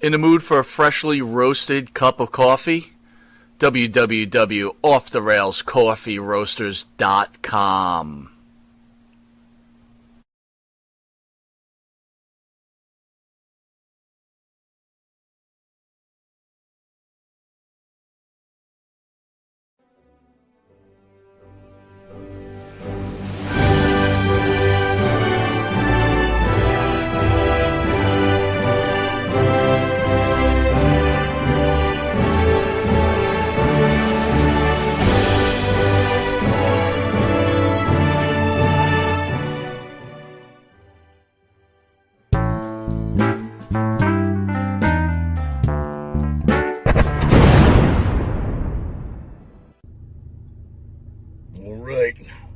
In the mood for a freshly roasted cup of coffee? www.offtherailscoffeeroasters.com.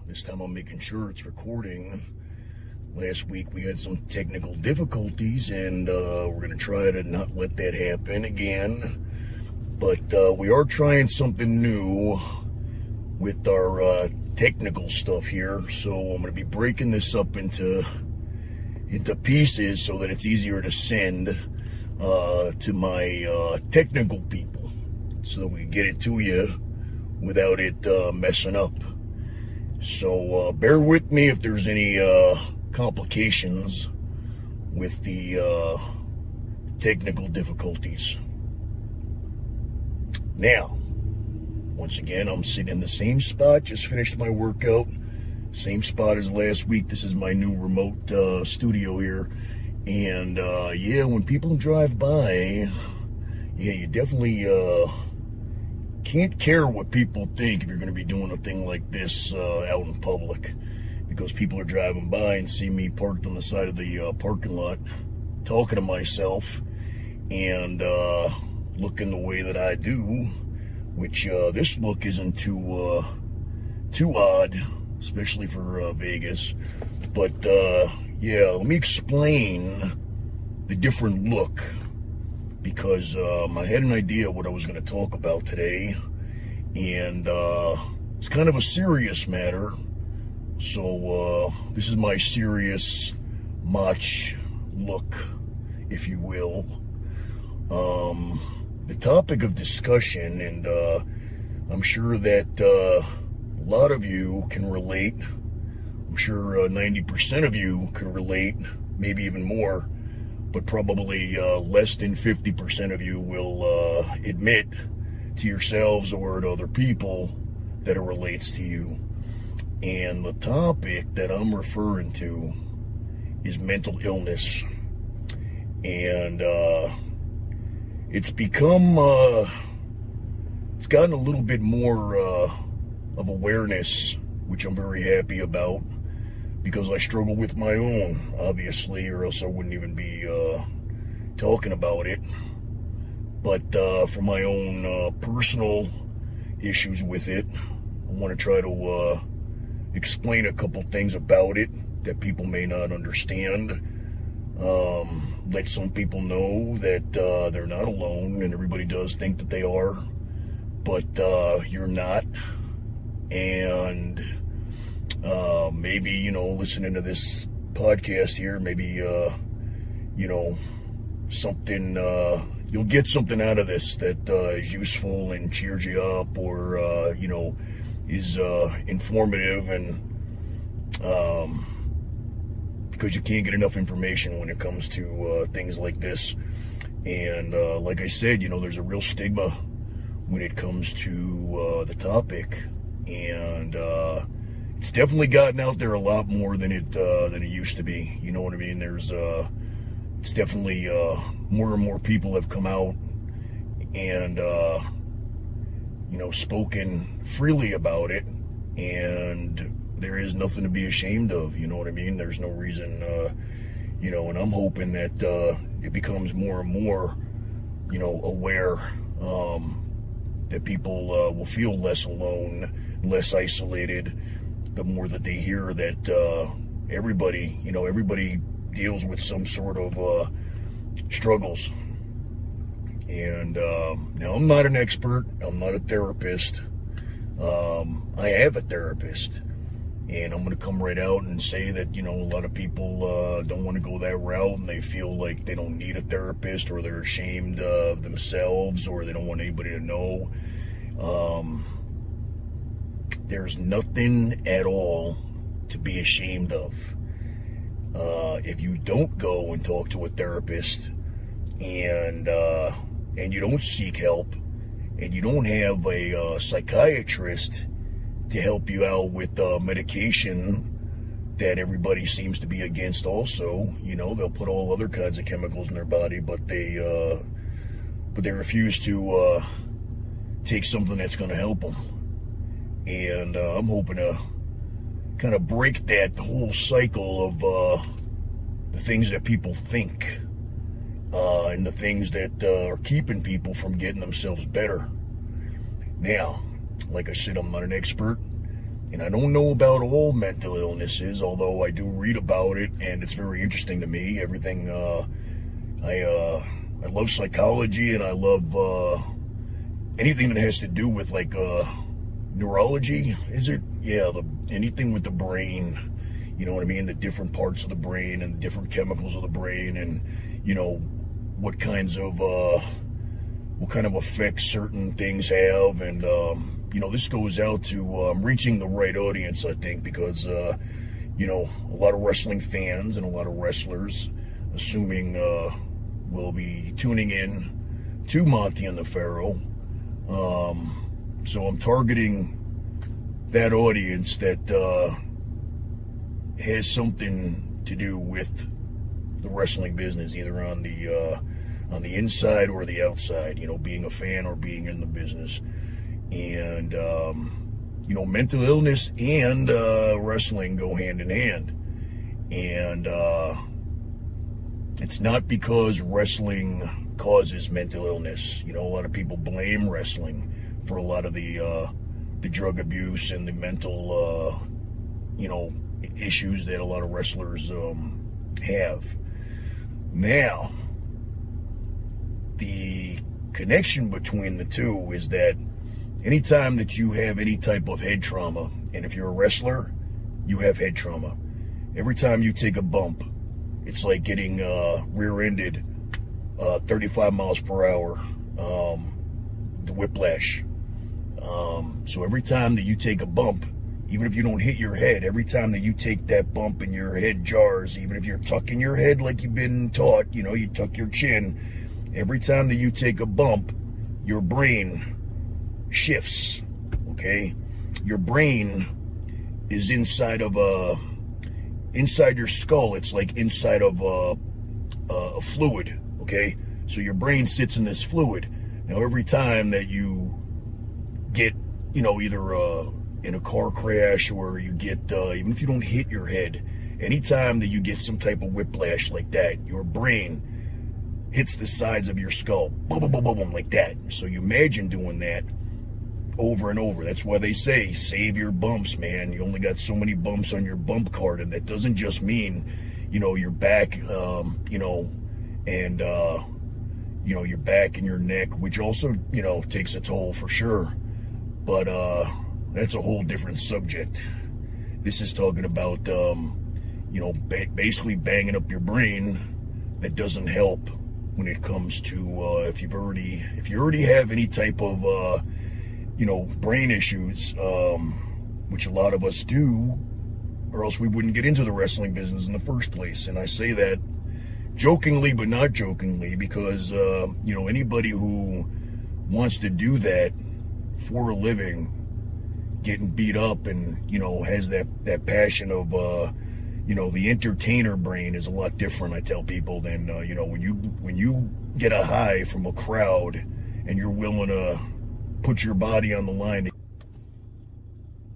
This time I'm making sure it's recording. Last week we had some technical difficulties, and we're going to try to not let that happen again. But we are trying something new with our technical stuff here. So I'm going to be breaking this up into pieces so that it's easier to send to my technical people, so that we can get it to you without it messing up. So bear with me if there's any complications with the technical difficulties. Now, once again, I'm sitting in the same spot, just finished my workout, same spot as last week. This is my new remote studio here. And yeah, when people drive by, yeah, you definitely can't care what people think if you're going to be doing a thing like this out in public, because people are driving by and see me parked on the side of the parking lot talking to myself and looking the way that I do, which this look isn't too odd, especially for Vegas. But yeah, let me explain the different look, because I had an idea what I was going to talk about today, and it's kind of a serious matter. So this is my serious Motch look, if you will. The topic of discussion, and I'm sure that a lot of you can relate. I'm sure 90% of you can relate, maybe even more. But probably less than 50% of you will admit to yourselves or to other people that it relates to you. And the topic that I'm referring to is mental illness. And it's become, it's gotten a little bit more of awareness, which I'm very happy about, because I struggle with my own, obviously, or else I wouldn't even be talking about it. But for my own personal issues with it, I want to try to explain a couple things about it that people may not understand. Let some people know that they're not alone, and everybody does think that they are, but you're not. And maybe, you know, listening to this podcast here, maybe, you know, something, you'll get something out of this that is useful and cheers you up, or, you know, is informative, and because you can't get enough information when it comes to things like this. And like I said, you know, there's a real stigma when it comes to the topic, and it's definitely gotten out there a lot more than it used to be. You know what I mean? There's it's definitely more and more people have come out and you know, spoken freely about it, and there is nothing to be ashamed of. You know what I mean? There's no reason, you know, and I'm hoping that it becomes more and more, you know, aware, that people will feel less alone, less isolated, the more that they hear that everybody, you know, everybody deals with some sort of struggles. And now, I'm not an expert. I'm not a therapist. I have a therapist, And I'm going to come right out and say that, you know, a lot of people don't want to go that route, and they feel like they don't need a therapist, or they're ashamed of themselves, or they don't want anybody to know. There's nothing at all to be ashamed of. If you don't go and talk to a therapist, and you don't seek help, and you don't have a psychiatrist to help you out with medication that everybody seems to be against also, you know, they'll put all other kinds of chemicals in their body, but they refuse to take something that's going to help them. And I'm hoping to kind of break that whole cycle of the things that people think and the things that are keeping people from getting themselves better. Now, like I said, I'm not an expert, and I don't know about all mental illnesses, although I do read about it, and it's very interesting to me. Everything, I love psychology, and I love anything that has to do with, like, neurology, is it? Yeah, anything with the brain, you know what I mean? The different parts of the brain and the different chemicals of the brain, and, you know, what kind of effects certain things have, and, you know, this goes out to reaching the right audience, I think, because, you know, a lot of wrestling fans and a lot of wrestlers, assuming, will be tuning in to Monty and the Pharaoh. So I'm targeting that audience that has something to do with the wrestling business, either on the inside or the outside, you know, being a fan or being in the business. And, you know, mental illness and wrestling go hand in hand. And it's not because wrestling causes mental illness. You know, a lot of people blame wrestling for a lot of the drug abuse and the mental, you know, issues that a lot of wrestlers have. Now, the connection between the two is that anytime that you have any type of head trauma, and if you're a wrestler, you have head trauma. Every time you take a bump, it's like getting rear-ended 35 miles per hour, the whiplash. So every time that you take a bump, even if you don't hit your head, every time that you take that bump and your head jars, even if you're tucking your head like you've been taught, you know, you tuck your chin, every time that you take a bump, your brain shifts, okay? Your brain is inside your skull. It's like inside of a fluid, okay? So your brain sits in this fluid. Now, every time that you get, you know, either in a car crash, or you get, even if you don't hit your head, anytime that you get some type of whiplash like that, your brain hits the sides of your skull, boom, boom, boom, boom, boom, like that. So you imagine doing that over and over. That's why they say, save your bumps, man. You only got so many bumps on your bump card, and that doesn't just mean, you know, your back, you know, and, you know, your back and your neck, which also, you know, takes a toll for sure. But that's a whole different subject. This is talking about, you know, basically banging up your brain. That doesn't help when it comes to if you already have any type of you know, brain issues, which a lot of us do, or else we wouldn't get into the wrestling business in the first place. And I say that jokingly, but not jokingly, because you know, anybody who wants to do that for a living, getting beat up, and, you know, has that passion of you know, the entertainer brain is a lot different, I tell people, than you know, when you get a high from a crowd and you're willing to put your body on the line.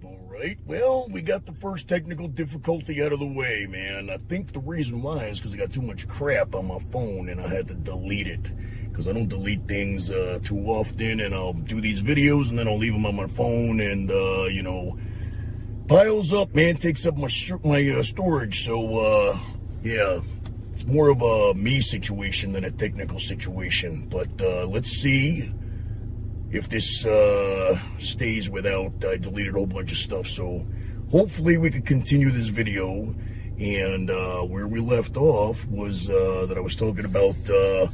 All right, well, we got the first technical difficulty out of the way, man. I think the reason why is because I got too much crap on my phone and I had to delete it, because I don't delete things too often, and I'll do these videos and then I'll leave them on my phone, and you know, piles up, man, takes up my storage. So yeah, it's more of a me situation than a technical situation. But let's see if this stays without. I deleted a whole bunch of stuff, so hopefully we could continue this video. And where we left off was that I was talking about the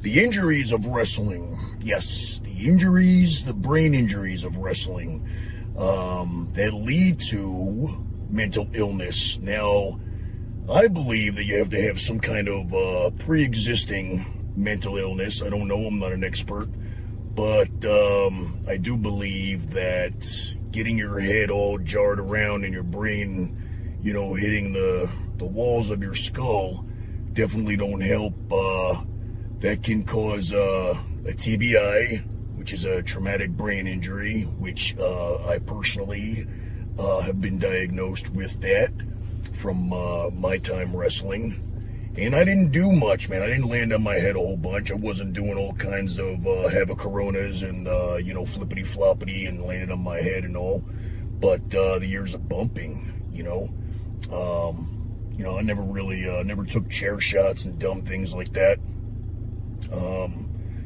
injuries of wrestling. Yes, the injuries, the brain injuries of wrestling that lead to mental illness. Now, I believe that you have to have some kind of pre-existing mental illness. I don't know, I'm not an expert, but I do believe that getting your head all jarred around and your brain, you know, hitting the walls of your skull definitely don't help. That can cause a TBI, which is a traumatic brain injury, which I personally have been diagnosed with that from my time wrestling. And I didn't do much, man. I didn't land on my head a whole bunch. I wasn't doing all kinds of have coronas and, you know, flippity floppity and landing on my head and all. But the years of bumping, you know, I never really, never took chair shots and dumb things like that.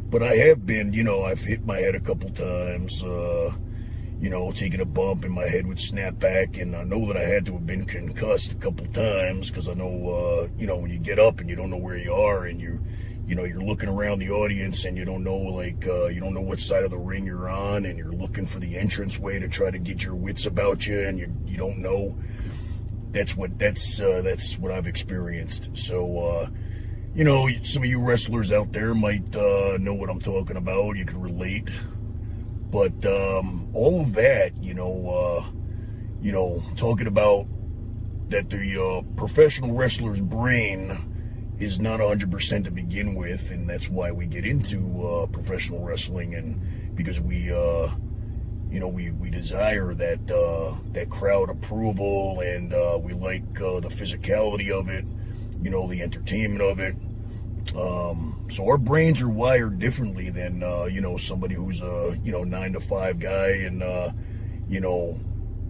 But I have been, you know, I've hit my head a couple times, you know, taking a bump and my head would snap back. And I know that I had to have been concussed a couple times because I know, you know, when you get up and you don't know where you are and you know, you're looking around the audience and you don't know, like, you don't know what side of the ring you're on and you're looking for the entrance way to try to get your wits about you and you don't know. That's what I've experienced. So, you know, some of you wrestlers out there might know what I'm talking about. You can relate. But all of that, you know, talking about that the professional wrestler's brain is not 100% to begin with, and that's why we get into professional wrestling, and because we desire that crowd approval, and we like the physicality of it, you know, the entertainment of it. So our brains are wired differently than, you know, somebody who's a, 9-to-5 guy and, you know,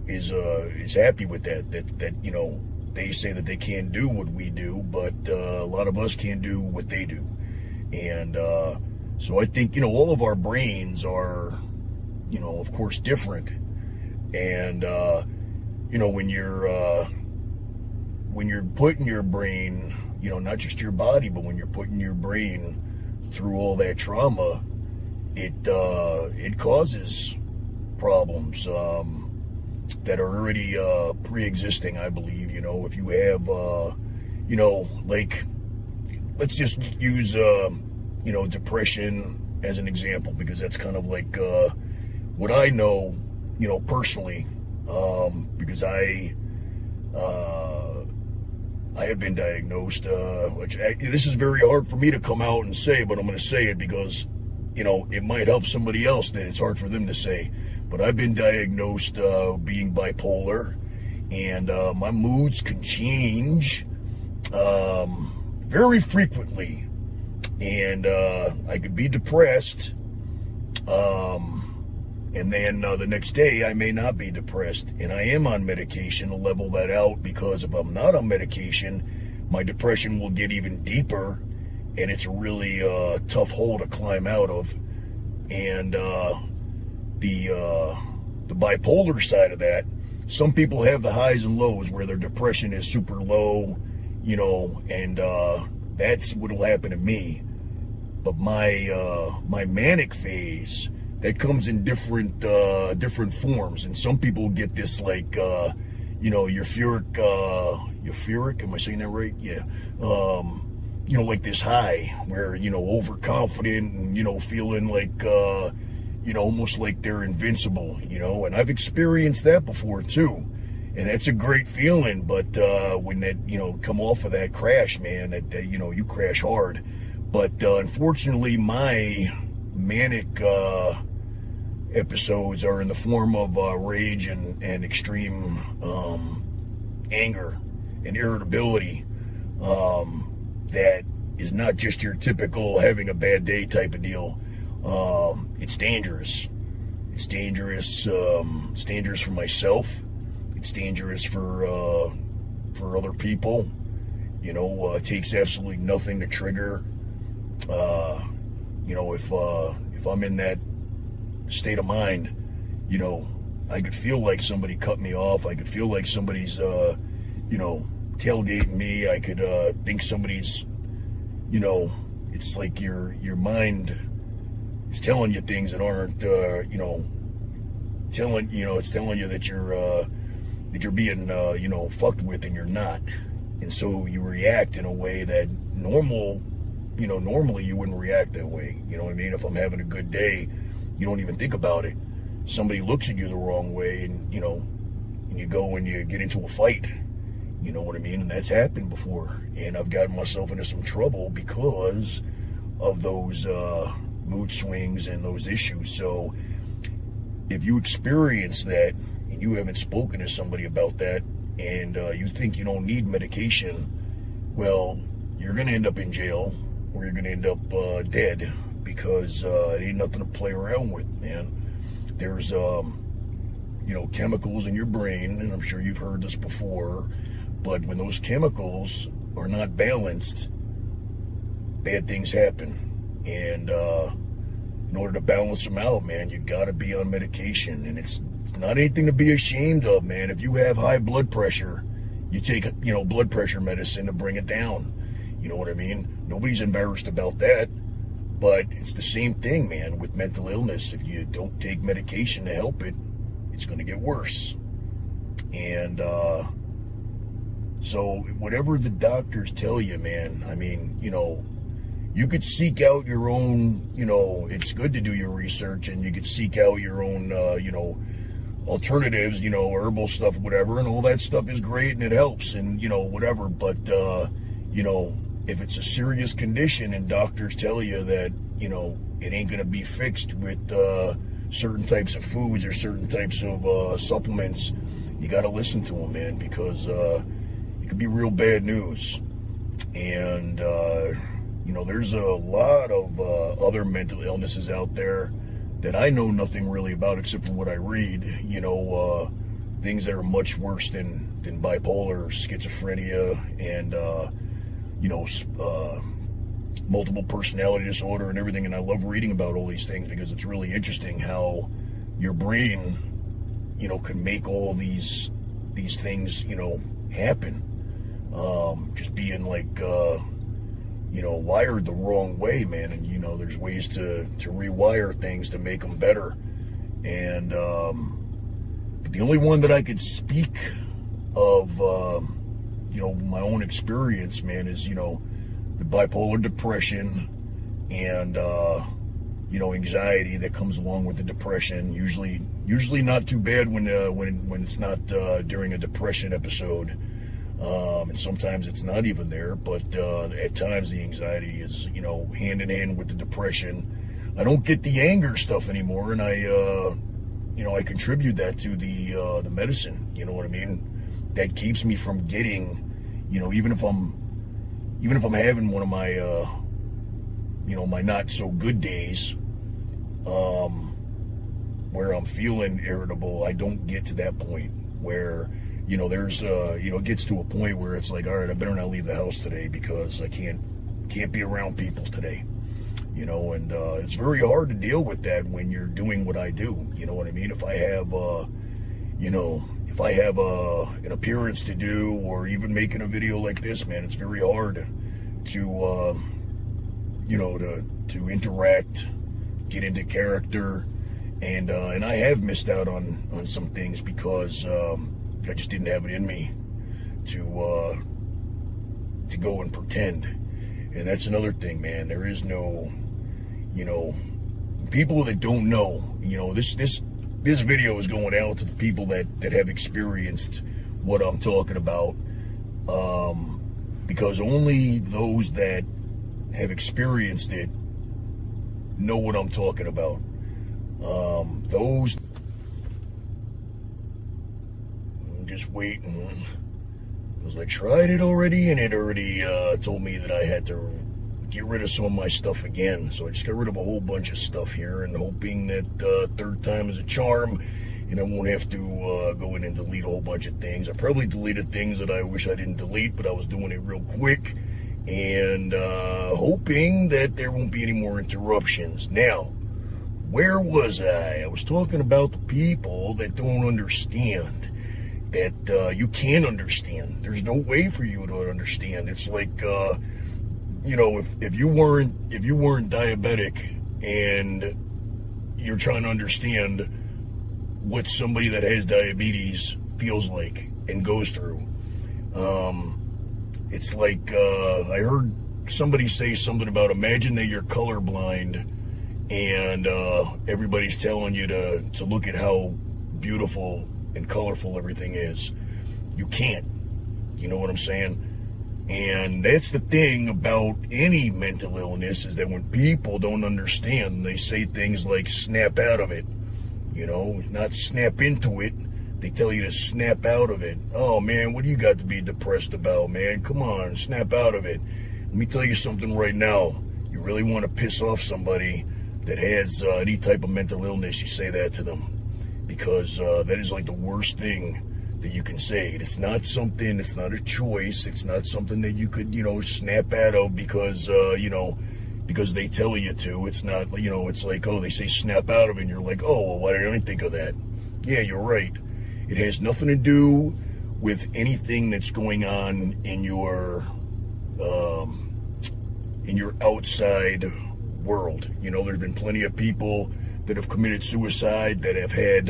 is happy with that, you know, they say that they can't do what we do, but, a lot of us can't do what they do. And, so I think, you know, all of our brains are, you know, of course, different. And, you know, when you're putting your brain, you know, not just your body, but when you're putting your brain through all that trauma, it causes problems that are already pre-existing, I believe. You know, if you have, you know, like, let's just use, you know, depression as an example, because that's kind of like what I know, you know, personally, because I have been diagnosed, this is very hard for me to come out and say, but I'm going to say it because, you know, it might help somebody else that it's hard for them to say. But I've been diagnosed being bipolar, and my moods can change very frequently. And I could be depressed, and then the next day I may not be depressed, and I am on medication to level that out, because if I'm not on medication, my depression will get even deeper, and it's a really tough hole to climb out of. And the bipolar side of that, some people have the highs and lows where their depression is super low, you know, and that's what will happen to me. But my manic phase, that comes in different forms, and some people get this, like, you know, euphoric, am I saying that right? Yeah. You know, like this high where, you know, overconfident and, you know, feeling like, you know, almost like they're invincible, you know, and I've experienced that before too. And that's a great feeling, but when that, you know, come off of that crash, man, that you know, you crash hard. But unfortunately, my manic episodes are in the form of rage and extreme anger and irritability. That is not just your typical having a bad day type of deal. It's dangerous. It's dangerous. It's dangerous for myself. It's dangerous for other people. You know, it takes absolutely nothing to trigger. You know, if I'm in that state of mind, you know, I could feel like somebody cut me off. I could feel like somebody's, tailgating me. I could think somebody's, it's like your mind is telling you things that aren't, it's telling you that you're being, fucked with, and you're not. And so you react in a way that normally you wouldn't react that way. You know what I mean? If I'm having a good day, you don't even think about it. Somebody looks at you the wrong way, and you go and you get into a fight. You know what I mean? And that's happened before. And I've gotten myself into some trouble because of those mood swings and those issues. So if you experience that and you haven't spoken to somebody about that, and you think you don't need medication, well, you're going to end up in jail, or you're going to end up dead, because it ain't nothing to play around with, man. There's, chemicals in your brain, and I'm sure you've heard this before, but when those chemicals are not balanced, bad things happen. And in order to balance them out, man, you got to be on medication. And it's not anything to be ashamed of, man. If you have high blood pressure, you take, blood pressure medicine to bring it down. You know what I mean? Nobody's embarrassed about that. But it's the same thing, man, with mental illness. If you don't take medication to help it, it's going to get worse. And so whatever the doctors tell you, man, I mean, you could seek out your own, it's good to do your research, and you could seek out your own, alternatives, herbal stuff, whatever, and all that stuff is great, and it helps, and, whatever. But, if it's a serious condition and doctors tell you that, it ain't going to be fixed with certain types of foods or certain types of supplements, you got to listen to them, man, because it could be real bad news. And, there's a lot of other mental illnesses out there that I know nothing really about except for what I read, things that are much worse than bipolar, schizophrenia, and, multiple personality disorder and everything. And I love reading about all these things because it's really interesting how your brain, can make all these things, happen. Just being like, wired the wrong way, man. And, there's ways to rewire things to make them better. And the only one that I could speak of, my own experience, man, is, the bipolar depression and, anxiety that comes along with the depression. Usually not too bad when it's not during a depression episode. And sometimes it's not even there, but at times the anxiety is, hand in hand with the depression. I don't get the anger stuff anymore, and I contribute that to the medicine. You know what I mean? That keeps me from getting, even if I'm having one of my, my not so good days, where I'm feeling irritable, I don't get to that point where, there's, it gets to a point where it's like, all right, I better not leave the house today because I can't be around people today, and it's very hard to deal with that when you're doing what I do. You know what I mean? If I have, an appearance to do, or even making a video like this, man, it's very hard to, to interact, get into character, and I have missed out on some things because, I just didn't have it in me to go and pretend. And that's another thing, man. There is no, people that don't know, this video is going out to the people that have experienced what I'm talking about, because only those that have experienced it know what I'm talking about. Just waiting, because I tried it already, and it already told me that I had to get rid of some of my stuff again. So I just got rid of a whole bunch of stuff here, and hoping that third time is a charm, and I won't have to go in and delete a whole bunch of things. I probably deleted things that I wish I didn't delete, but I was doing it real quick, and hoping that there won't be any more interruptions. Now, Where was I? I was talking about the people that don't understand, that you can't understand. There's no way for you to understand. It's like, if you weren't diabetic and you're trying to understand what somebody that has diabetes feels like and goes through. It's like, I heard somebody say something about, imagine that you're colorblind and everybody's telling you to look at how beautiful and colorful everything is. You can't. You know what I'm saying? And that's the thing about any mental illness, is that when people don't understand, they say things like snap out of it. Not snap into it. They tell you to snap out of it. Oh, man, what do you got to be depressed about, man? Come on, snap out of it. Let me tell you something right now. You really want to piss off somebody that has any type of mental illness, you say that to them. Because that is like the worst thing that you can say. It's not something, it's not a choice. It's not something that you could, snap out of because, because they tell you to. It's not, it's like, oh, they say snap out of it, and you're like, oh, well, why didn't I think of that? Yeah, you're right. It has nothing to do with anything that's going on in your outside world. There's been plenty of people that have committed suicide, that have had,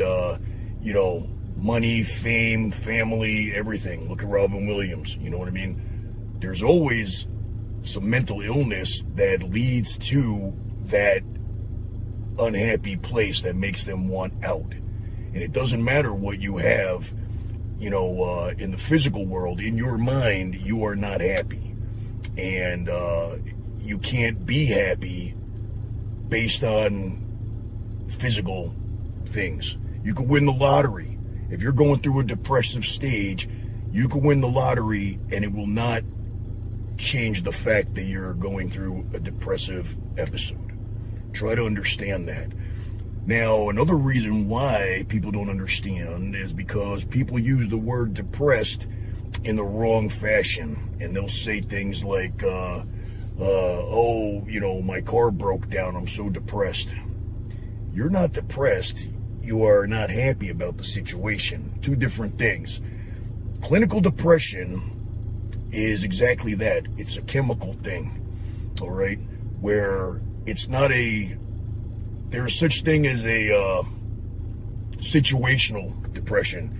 money, fame, family, everything. Look at Robin Williams. You know what I mean? There's always some mental illness that leads to that unhappy place that makes them want out. And it doesn't matter what you have, in the physical world. In your mind, you are not happy. And you can't be happy based on physical things. You could win the lottery. If you're going through a depressive stage, you could win the lottery and it will not change the fact that you're going through a depressive episode. Try to understand that. Now, another reason why people don't understand is because people use the word depressed in the wrong fashion. And they'll say things like, my car broke down, I'm so depressed. You're not depressed. You are not happy about the situation. Two different things. Clinical depression is exactly that. It's a chemical thing, all right, where it's not there's such thing as a situational depression.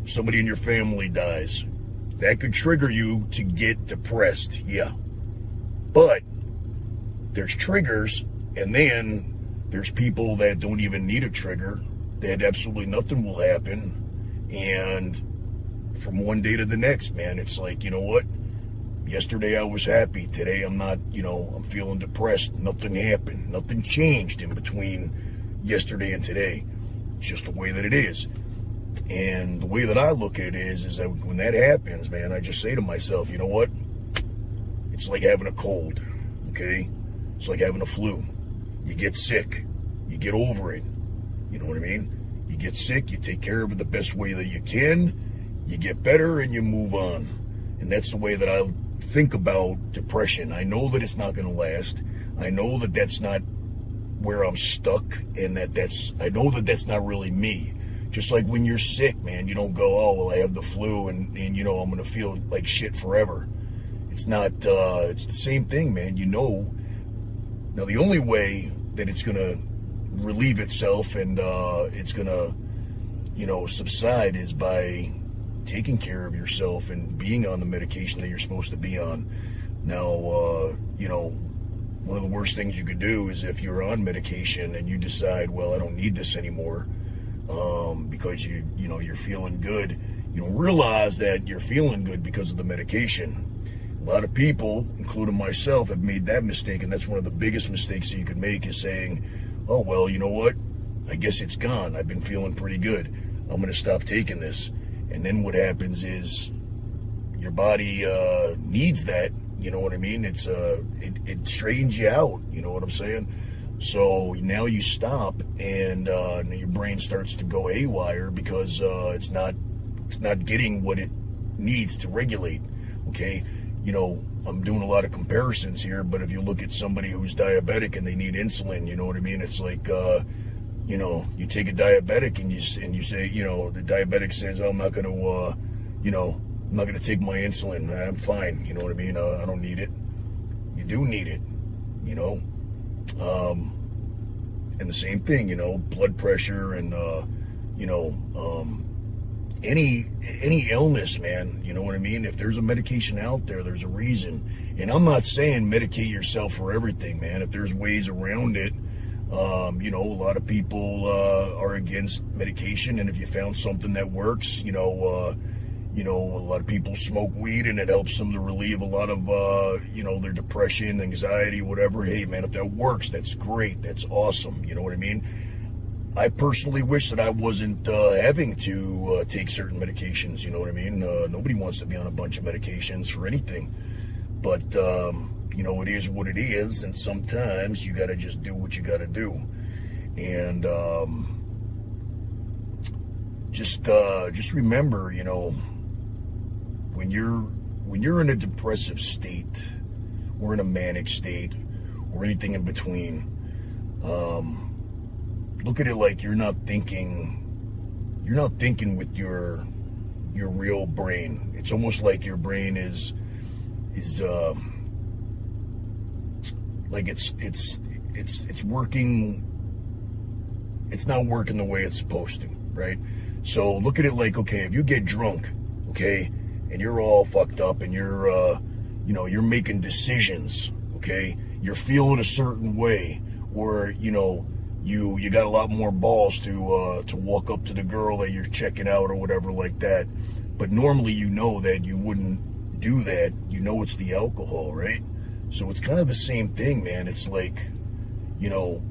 Somebody in your family dies. That could trigger you to get depressed, yeah. But there's triggers, and then there's people that don't even need a trigger, that absolutely nothing will happen, and from one day to the next, man, it's like, you know what? Yesterday I was happy. Today I'm not, I'm feeling depressed. Nothing happened. Nothing changed in between yesterday and today. It's just the way that it is. And the way that I look at it is that when that happens, man, I just say to myself, you know what? It's like having a cold, okay? It's like having a flu. You get sick. You get over it. You know what I mean? You get sick. You take care of it the best way that you can. You get better and you move on. And that's the way that I think about depression. I know that it's not going to last. I know that that's not where I'm stuck, and I know that that's not really me. Just like when you're sick, man, you don't go, oh, well, I have the flu and I'm going to feel like shit forever. It's not, it's the same thing, man. Now the only way that it's going to relieve itself and it's going to, subside is by taking care of yourself and being on the medication that you're supposed to be on. Now, one of the worst things you could do is if you're on medication and you decide, well, I don't need this anymore, because you're feeling good. You don't realize that you're feeling good because of the medication. A lot of people, including myself, have made that mistake, and that's one of the biggest mistakes that you could make, is saying, oh, well, you know what? I guess it's gone. I've been feeling pretty good. I'm going to stop taking this. And then what happens is your body needs that. You know what I mean? It straigens you out. You know what I'm saying? So now you stop, and your brain starts to go haywire because it's not getting what it needs to regulate. Okay, I'm doing a lot of comparisons here, but if you look at somebody who's diabetic and they need insulin, you know what I mean? It's like, you know, you take a diabetic and you say, you know, the diabetic says, oh, I'm not going to, you know, I'm not going to take my insulin. I'm fine. You know what I mean? I don't need it. You do need it, you know? And the same thing, you know, blood pressure and, you know, any illness, man, you know what I mean? If there's a medication out there, there's a reason. And I'm not saying medicate yourself for everything, man. If there's ways around it, you know, a lot of people are against medication, and if you found something that works, you know, a lot of people smoke weed and it helps them to relieve a lot of, you know, their depression, anxiety, whatever. Hey, man, if that works, that's great. That's awesome. You know what I mean? I personally wish that I wasn't having to take certain medications, you know what I mean? Nobody wants to be on a bunch of medications for anything. But, you know, it is what it is, and sometimes you got to just do what you got to do. And just remember, you know, when you're in a depressive state or in a manic state or anything in between, look at it like you're not thinking with your real brain. It's almost like your brain is like it's working. It's not working the way it's supposed to, right? So look at it like, okay, if you get drunk, okay, and you're all fucked up and you're you know, you're making decisions, okay, you're feeling a certain way, or you know, you got a lot more balls to walk up to the girl that you're checking out or whatever like that. But normally you know that you wouldn't do that. You know it's the alcohol, right? So it's kind of the same thing, man. It's like, you know,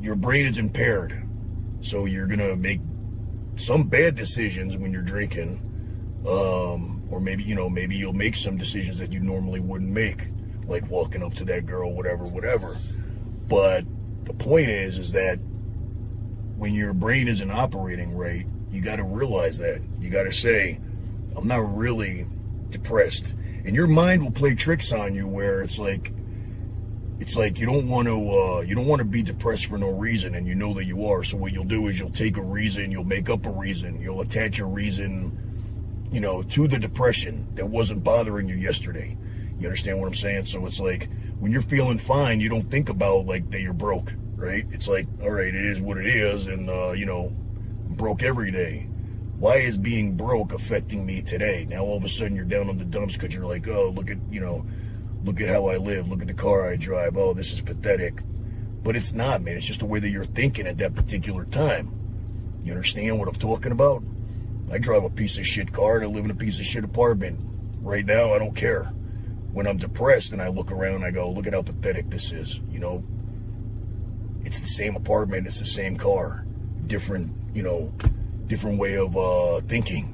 your brain is impaired. So you're going to make some bad decisions when you're drinking. Or maybe, you know, maybe you'll make some decisions that you normally wouldn't make, like walking up to that girl, whatever. But the point is that when your brain isn't operating right, you got to realize that. You got to say, I'm not really depressed. And your mind will play tricks on you where it's like you don't want to be depressed for no reason, and you know that you are. So what you'll do is you'll take a reason, you'll make up a reason, you'll attach a reason, you know, to the depression that wasn't bothering you yesterday. You understand what I'm saying? So it's like, when you're feeling fine, you don't think about like that you're broke, right? It's like, all right, it is what it is, and you know, I'm broke every day. Why is being broke affecting me today? Now all of a sudden you're down on the dumps because you're like, oh, look at how I live, look at the car I drive, oh, this is pathetic. But it's not, man. It's just the way that you're thinking at that particular time. You understand what I'm talking about? I drive a piece of shit car and I live in a piece of shit apartment. Right now, I don't care. When I'm depressed and I look around, I go, look at how pathetic this is, you know? It's the same apartment, it's the same car, different way of thinking.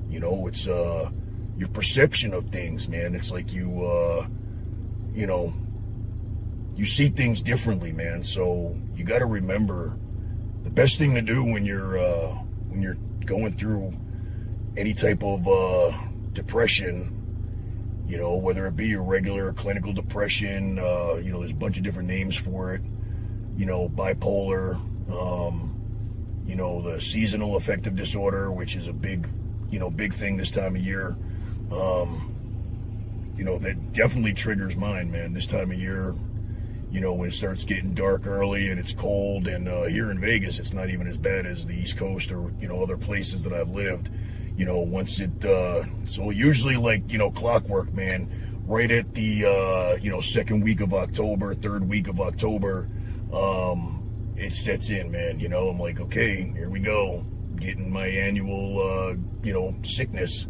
You know, it's your perception of things, man. It's like you know, you see things differently, man. So you got to remember, the best thing to do when you're going through any type of depression, you know, whether it be your regular clinical depression, you know, there's a bunch of different names for it, you know, bipolar, you know, the seasonal affective disorder, which is a big thing this time of year. You know, that definitely triggers mine, man, this time of year, you know, when it starts getting dark early and it's cold, and here in Vegas, it's not even as bad as the East Coast or, you know, other places that I've lived. You know, once it, so usually like, you know, clockwork, man, right at the, you know, second week of October, third week of October, it sets in, man. You know, I'm like, okay, here we go, getting my annual, you know, sickness.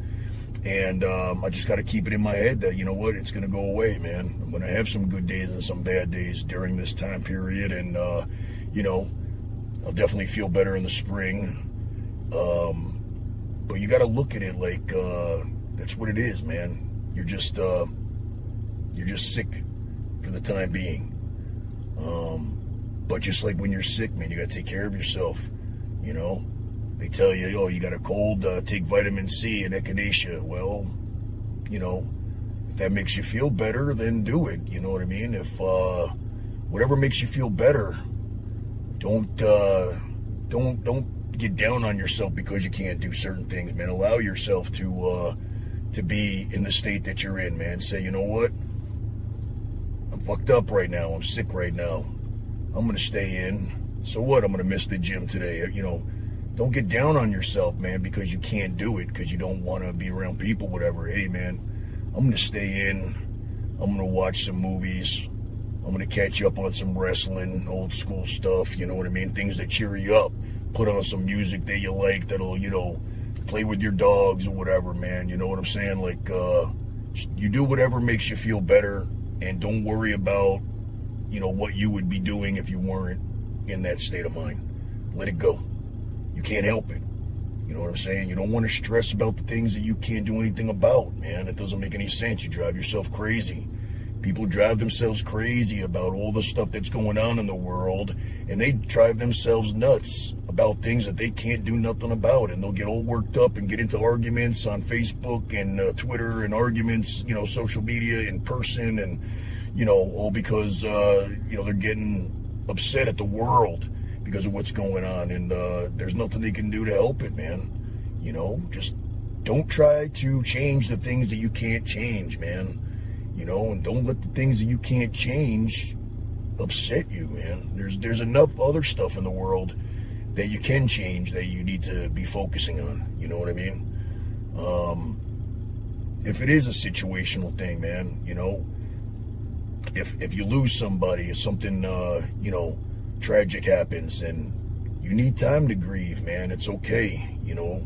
And I just got to keep it in my head that, you know what, it's going to go away, man. I'm going to have some good days and some bad days during this time period. And, you know, I'll definitely feel better in the spring. But you got to look at it like that's what it is, man. You're just sick for the time being. But just like when you're sick, man, you got to take care of yourself. You know, they tell you, oh, you got a cold, take vitamin C and echinacea. Well, you know, If that makes you feel better, then do it. You know what I mean? If whatever makes you feel better, don't get down on yourself because you can't do certain things, man. Allow yourself to be in the state that you're in, man. Say, you know what? I'm fucked up right now. I'm sick right now. I'm going to stay in. So what? I'm going to miss the gym today. You know, don't get down on yourself, man, because you can't do it, because you don't want to be around people, whatever. Hey, man, I'm going to stay in. I'm going to watch some movies. I'm going to catch up on some wrestling, old school stuff, you know what I mean? Things that cheer you up. Put on some music that you like that'll, you know, play with your dogs or whatever, man. You know what I'm saying? Like, you do whatever makes you feel better, and don't worry about, you know, what you would be doing if you weren't in that state of mind. Let it go. You can't help it. You know what I'm saying? You don't want to stress about the things that you can't do anything about, man. It doesn't make any sense. You drive yourself crazy. People drive themselves crazy about all the stuff that's going on in the world, and they drive themselves nuts about things that they can't do nothing about, and they'll get all worked up and get into arguments on Facebook and Twitter, and arguments, you know, social media, in person, and, you know, all because, you know, they're getting upset at the world because of what's going on, and there's nothing they can do to help it, man. You know, just don't try to change the things that you can't change, man. You know, and don't let the things that you can't change upset you, man. There's enough other stuff in the world that you can change that you need to be focusing on. You know what I mean? If it is a situational thing, man, you know, if you lose somebody, if something, you know, tragic happens, and you need time to grieve, man, it's okay. You know,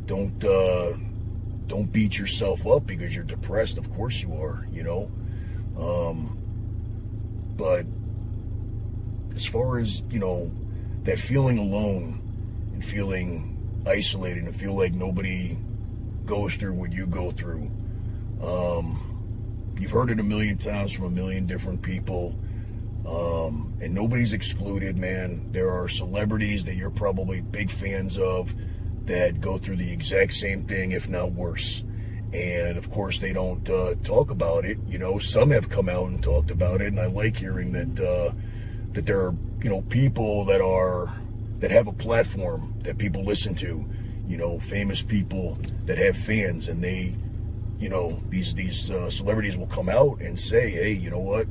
don't beat yourself up because you're depressed. Of course you are, you know. But as far as, you know, that feeling alone and feeling isolated and feel like nobody goes through what you go through, you've heard it a million times from a million different people, and nobody's excluded, man. There are celebrities that you're probably big fans of that go through the exact same thing, if not worse. And of course they don't talk about it. You know, some have come out and talked about it, and I like hearing that that there are, you know, people that have a platform that people listen to, you know, famous people that have fans, and they, you know, these celebrities will come out and say, hey, you know what,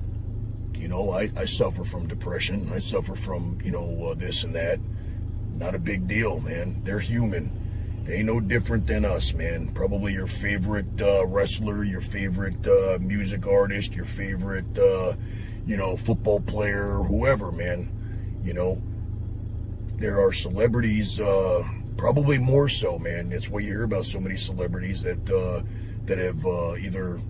you know, I suffer from depression, I suffer from, you know, this and that. Not a big deal, man. They're human. They ain't no different than us, man. Probably your favorite wrestler, your favorite music artist, your favorite, you know, football player, whoever, man. You know, there are celebrities, probably more so, man. That's why you hear about so many celebrities that have either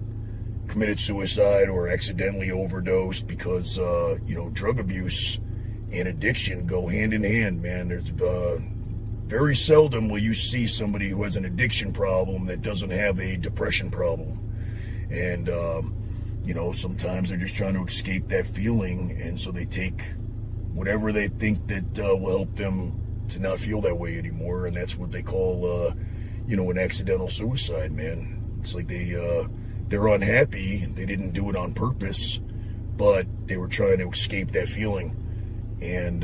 committed suicide or accidentally overdosed because, you know, drug abuse and addiction go hand in hand, man. There's very seldom will you see somebody who has an addiction problem that doesn't have a depression problem. And, you know, sometimes they're just trying to escape that feeling, and so they take whatever they think that will help them to not feel that way anymore, and that's what they call, you know, an accidental suicide, man. It's like they're unhappy. They didn't do it on purpose, but they were trying to escape that feeling. And,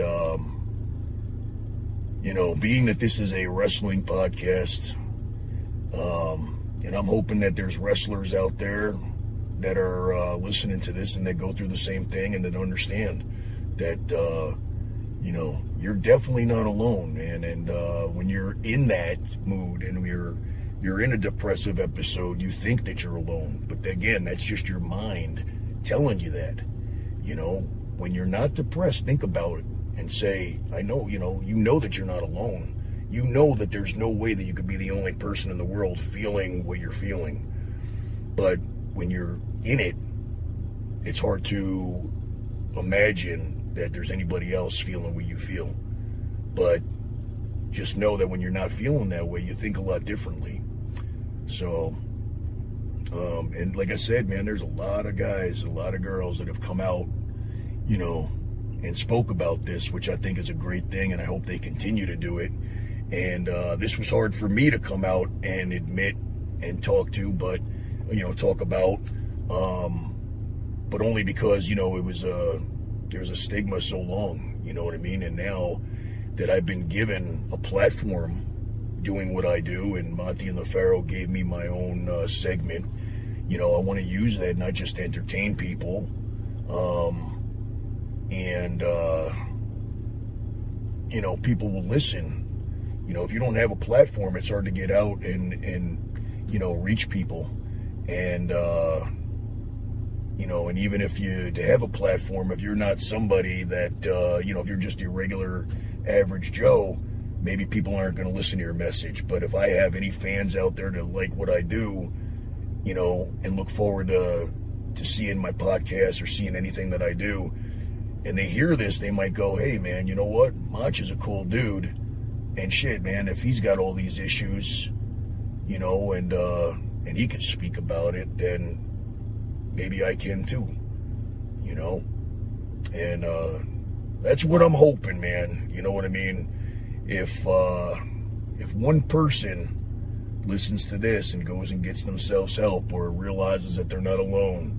you know, being that this is a wrestling podcast, and I'm hoping that there's wrestlers out there that are listening to this and that go through the same thing and that understand that, you know, you're definitely not alone, man. And when you're in that mood and you're in a depressive episode, you think that you're alone. But again, that's just your mind telling you that. You know, when you're not depressed, think about it and say, I know, you know that you're not alone. You know that there's no way that you could be the only person in the world feeling what you're feeling. But when you're in it, it's hard to imagine that there's anybody else feeling what you feel. But just know that when you're not feeling that way, you think a lot differently. So, and like I said, man, there's a lot of guys, a lot of girls that have come out, you know, and spoke about this, which I think is a great thing, and I hope they continue to do it. And this was hard for me to come out and admit and talk to, but talk about, but only because, it was there's a stigma so long, you know what I mean? And now that I've been given a platform doing what I do, and Monty and the Pharaoh gave me my own segment, I want to use that not just to entertain people, and people will listen. If you don't have a platform, it's hard to get out and reach people. And, and even if to have a platform, if you're not somebody that, if you're just your regular average Joe, maybe people aren't going to listen to your message. But if I have any fans out there that like what I do, and look forward to seeing my podcast or seeing anything that I do, and they hear this, they might go, hey, man, you know what? Motch is a cool dude. And shit, man, if he's got all these issues, and he could speak about it, then maybe I can too, And that's what I'm hoping, man. You know what I mean? If one person listens to this and goes and gets themselves help or realizes that they're not alone,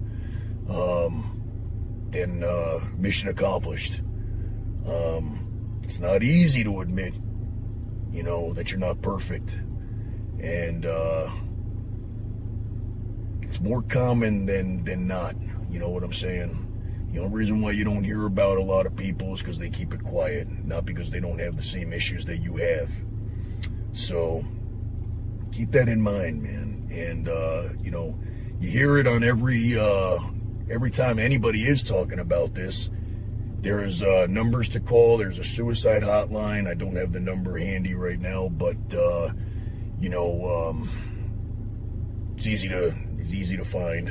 then mission accomplished. It's not easy to admit, that you're not perfect. And it's more common than not. You know what I'm saying? The only reason why you don't hear about a lot of people is because they keep it quiet, not because they don't have the same issues that you have. So keep that in mind, man. And you hear it on every time anybody is talking about this. There's numbers to call. There's a suicide hotline. I don't have the number handy right now, but it's easy to find.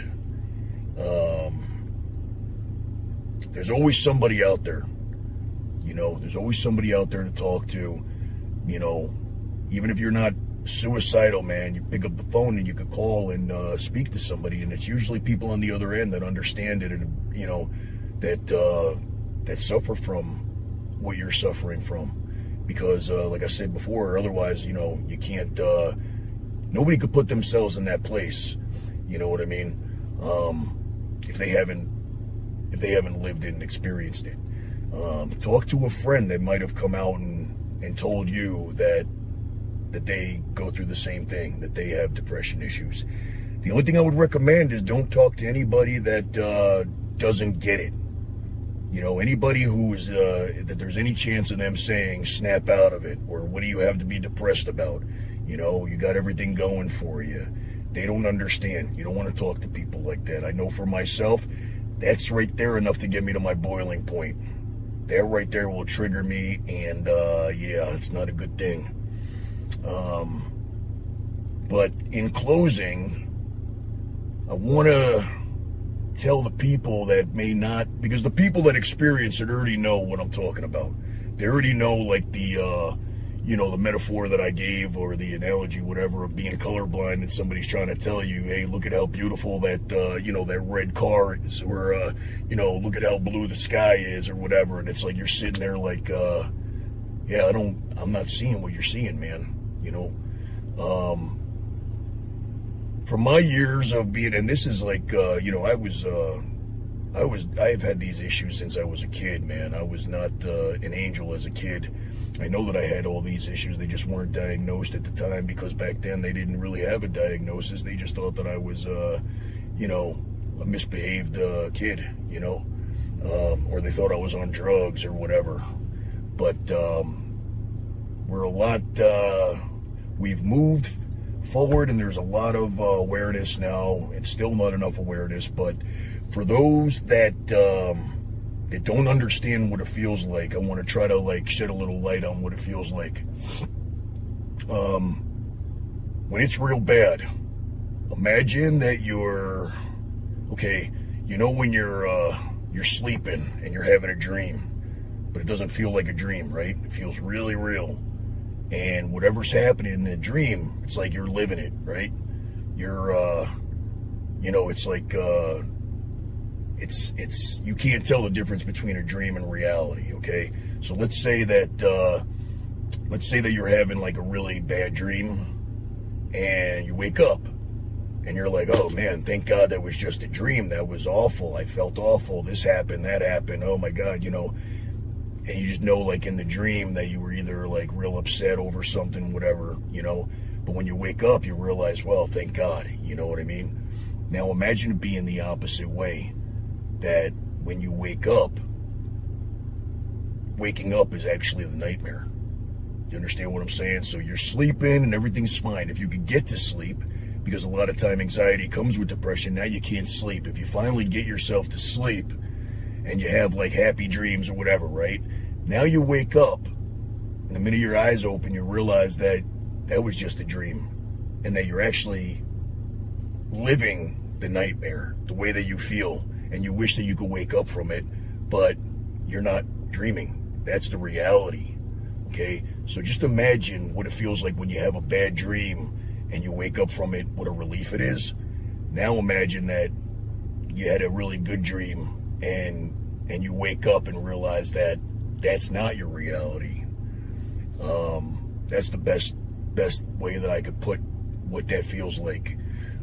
There's always somebody out there. There's always somebody out there to talk to. Even if you're not suicidal, man, you pick up the phone and you could call and speak to somebody, and it's usually people on the other end that understand it, and that suffer from what you're suffering from. Because like I said before, otherwise, you can't, nobody could put themselves in that place. You know what I mean? If they haven't lived it and experienced it. Talk to a friend that might have come out and told you that they go through the same thing, that they have depression issues. The only thing I would recommend is don't talk to anybody that doesn't get it. Anybody who's that there's any chance of them saying snap out of it, or what do you have to be depressed about? You got everything going for you. They don't understand. You don't want to talk to people like that. I know for myself, that's right there enough to get me to my boiling point. That right there will trigger me, and it's not a good thing. But in closing, I want to tell the people that may not, because the people that experience it already know what I'm talking about. They already know, like, the metaphor that I gave, or the analogy, whatever, of being colorblind, and somebody's trying to tell you, hey, look at how beautiful that, that red car is, or, look at how blue the sky is, or whatever. And it's like you're sitting there like, I'm not seeing what you're seeing, man. From my years of being, and this is like, I've had these issues since I was a kid, man. I was not an angel as a kid. I know that I had all these issues. They just weren't diagnosed at the time, because back then they didn't really have a diagnosis. They just thought that I was, a misbehaved kid, or they thought I was on drugs or whatever. But we're a lot, we've moved forward, and there's a lot of awareness now, and still not enough awareness. But for those that don't understand what it feels like, I want to try to shed a little light on what it feels like. When it's real bad, imagine that you're when you're sleeping and you're having a dream, but it doesn't feel like a dream, right? It feels really real. And whatever's happening in the dream, it's like you're living it, right? You're, it's like, it's you can't tell the difference between a dream and reality, okay? So let's say that you're having like a really bad dream, and you wake up, and you're like, oh man, thank God that was just a dream. That was awful. I felt awful. This happened, that happened. Oh my God, and you just know, like, in the dream that you were either like real upset over something, whatever, but when you wake up, you realize, well, thank God, you know what I mean? Now imagine it being the opposite way, that when you wake up, waking up is actually the nightmare. You understand what I'm saying? So you're sleeping and everything's fine. If you could get to sleep, because a lot of time anxiety comes with depression, now you can't sleep. If you finally get yourself to sleep and you have like happy dreams or whatever, right? Now you wake up, and the minute your eyes open, you realize that that was just a dream, and that you're actually living the nightmare the way that you feel, and you wish that you could wake up from it, but you're not dreaming. That's the reality, okay? So just imagine what it feels like when you have a bad dream and you wake up from it, what a relief it is. Now imagine that you had a really good dream and you wake up and realize that that's not your reality. That's the best way that I could put what that feels like.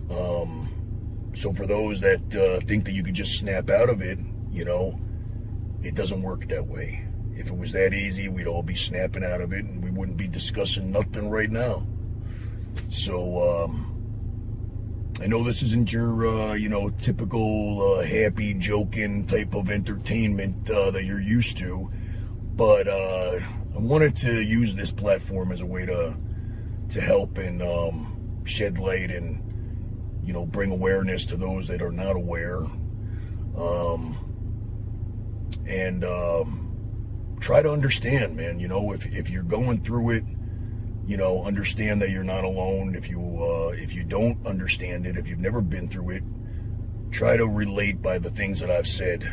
So for those that think that you could just snap out of it, it doesn't work that way. If it was that easy, we'd all be snapping out of it and we wouldn't be discussing nothing right now. So, I know this isn't your, typical happy, joking type of entertainment that you're used to, but I wanted to use this platform as a way to help and shed light and, bring awareness to those that are not aware, and try to understand, man. If you're going through it, understand that you're not alone. If you don't understand it, if you've never been through it, try to relate by the things that I've said.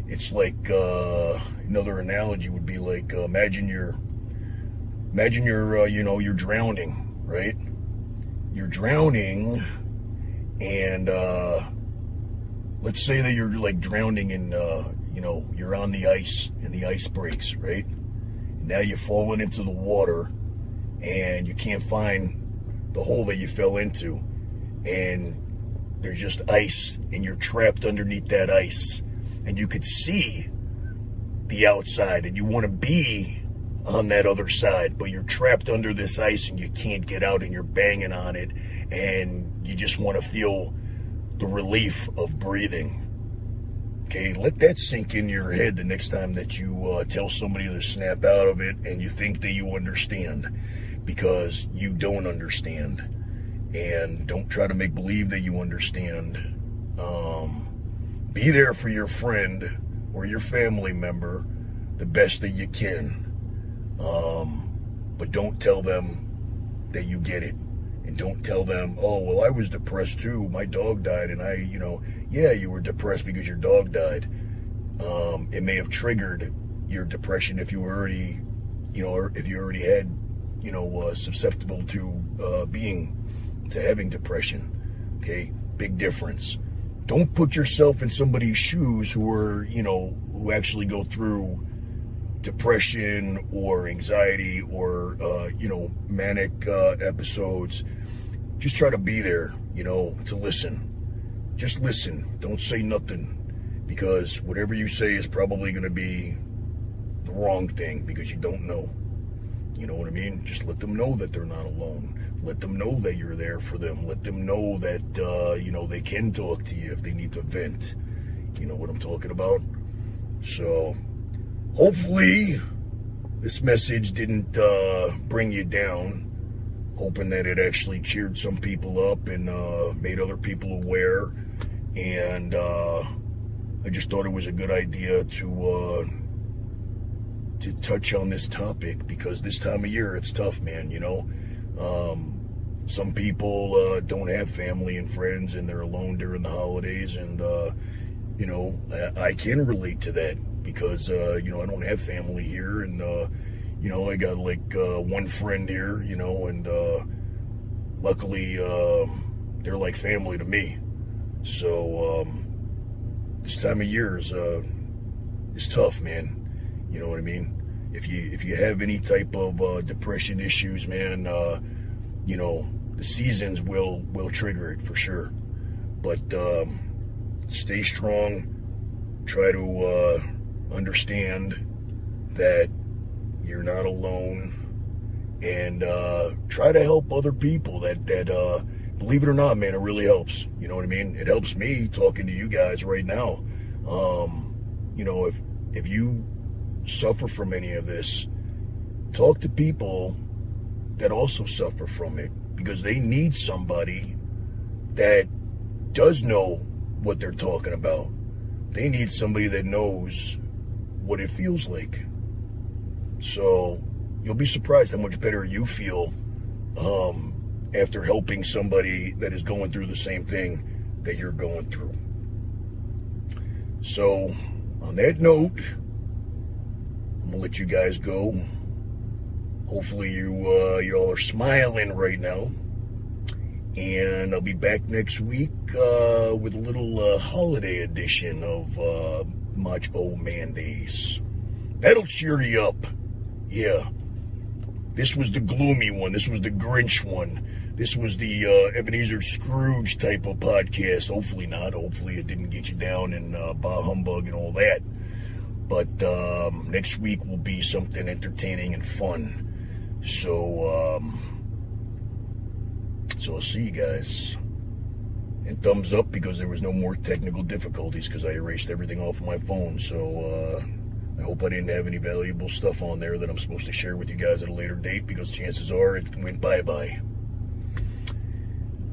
It's like another analogy would be like imagine you're you're drowning, right? You're drowning, and let's say that you're like drowning in you're on the ice and the ice breaks, right? Now you've fallen into the water and you can't find the hole that you fell into, and there's just ice and you're trapped underneath that ice, and you could see the outside and you want to be on that other side, but you're trapped under this ice and you can't get out, and you're banging on it, and you just want to feel the relief of breathing. Okay, let that sink in your head the next time that you tell somebody to snap out of it and you think that you understand, because you don't understand. And don't try to make believe that you understand. Be there for your friend or your family member the best that you can. But don't tell them that you get it. And don't tell them, oh, well, I was depressed too. My dog died, and yeah, you were depressed because your dog died. It may have triggered your depression if you were already, if you already had, susceptible to having depression. Okay, big difference. Don't put yourself in somebody's shoes who are, who actually go through depression or anxiety or, manic episodes. Just try to be there, to listen. Just listen. Don't say nothing, because whatever you say is probably going to be the wrong thing, because you don't know. You know what I mean? Just let them know that they're not alone. Let them know that you're there for them. Let them know that, they can talk to you if they need to vent. You know what I'm talking about? So, hopefully, this message didn't bring you down. Hoping that it actually cheered some people up and made other people aware. And I just thought it was a good idea to touch on this topic, because this time of year it's tough, man. Some people don't have family and friends, and they're alone during the holidays, and I can relate to that, because I don't have family here, and I got like one friend here, and luckily they're like family to me. So this time of year is tough, man. You know what I mean? If you have any type of depression issues, man, the seasons will trigger it for sure. But stay strong. Try to understand that you're not alone, and try to help other people. That believe it or not, man, it really helps. You know what I mean? It helps me talking to you guys right now. You know, if you suffer from any of this, talk to people that also suffer from it, because they need somebody that does know what they're talking about. They need somebody that knows what it feels like. So you'll be surprised how much better you feel after helping somebody that is going through the same thing that you're going through. So on that note, I'm gonna let you guys go. Hopefully you all are smiling right now. And I'll be back next week with a little holiday edition of Motch-0-Mandays. That'll cheer you up. Yeah. This was the gloomy one. This was the Grinch one. This was the Ebenezer Scrooge type of podcast. Hopefully not. Hopefully it didn't get you down in bah humbug and all that. But next week will be something entertaining and fun. So I'll see you guys. And thumbs up, because there was no more technical difficulties, because I erased everything off my phone. So I hope I didn't have any valuable stuff on there that I'm supposed to share with you guys at a later date, because chances are it went bye-bye.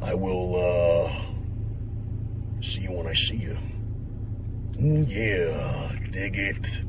I will see you when I see you. Yeah, dig it.